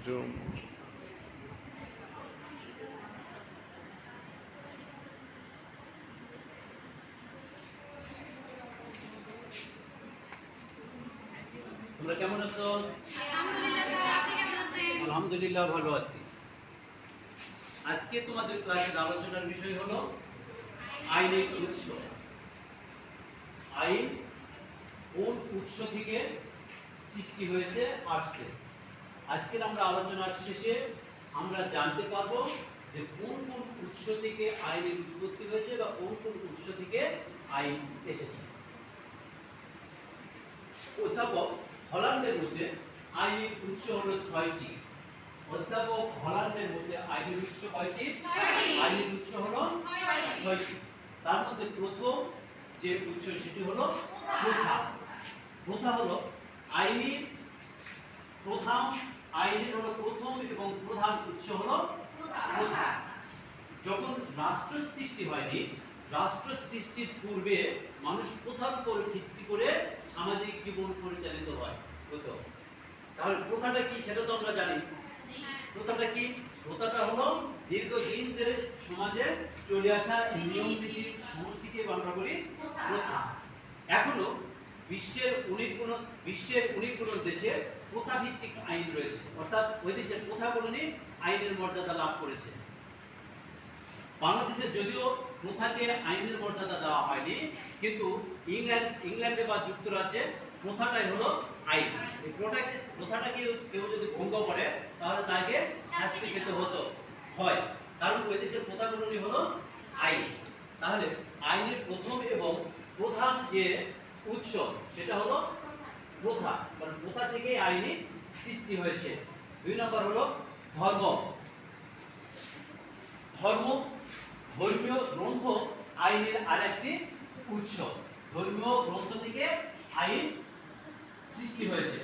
Zoom. তোমরা কেমন আছো? আলহামদুলিল্লাহ স্যার, আপনি কেমন আছেন? আলহামদুলিল্লাহ ভালো আছি। আজকে তোমাদের ক্লাসের আলোচনার বিষয় হলো আইনের উৎস। আইন কোন উৎস থেকে সৃষ্টি হয়েছে আসছে। আজকের আমরা আলোচনার শেষে আমরা জানতে পারবো যে কোন কোন উৎস থেকে আইনের উৎপত্তি হয়েছে বা কোন কোন উৎস থেকে আইন এসেছে। অধ্যাপক হল্যান্ডের মধ্যে আইনের উৎস হলো 6টি। অধ্যাপক হল্যান্ডের মধ্যে আইনের উৎস কয়টি? আইনের উৎস হলো 6টি। তার মধ্যে প্রথম যে উৎস সেটি হলো প্রথা। প্রথা হলো আইনের হলো প্রথম এবং প্রধান উৎস হলো প্রথা। যখন রাষ্ট্র সৃষ্টি হয়নি, রাষ্ট্র সৃষ্টির পূর্বে মানুষ প্রথার উপর ভিত্তি করে সামাজিক জীবন পরিচালিত হতো। তাহলে প্রথাটা কি সেটা তো আমরা জানি। প্রথাটা কি? প্রথাটা হলো দীর্ঘদিন ধরে সমাজে চলে আসা নিয়ম নীতির সমষ্টিকে আমরা বলি প্রথা। এখনো বিশ্বের অনেক কোন দেশে প্রথা ভিত্তিক আইন রয়েছে, অর্থাৎ ওই দেশের প্রথাগুলো নিয়ে আইনের মর্যাদা লাভ করেছে। বাংলাদেশে যদিও প্রথাকে আইনের মর্যাদা দেওয়া হয়নি, কিন্তু ইংল্যান্ডে বা যুক্তরাজ্যে প্রথাটাই হলো আইন। এই প্রথাটাকে কেউ যদি ভঙ্গ করে তাহলে তাকে শাস্তি পেতে হয়, কারণ ওই দেশের প্রথাগুলোই হলো আইন। তাহলে আইনের প্রথম এবং প্রধান যে উৎস সেটা হলো প্রথা, কারণ প্রথা থেকেই আইনি সৃষ্টি হয়েছে। 2 নম্বর হলো ধর্ম। ধর্মীয় গ্রন্থ আইনের আরেকটি উৎস। ধর্মীয় গ্রন্থ থেকে আইন সৃষ্টি হয়েছে।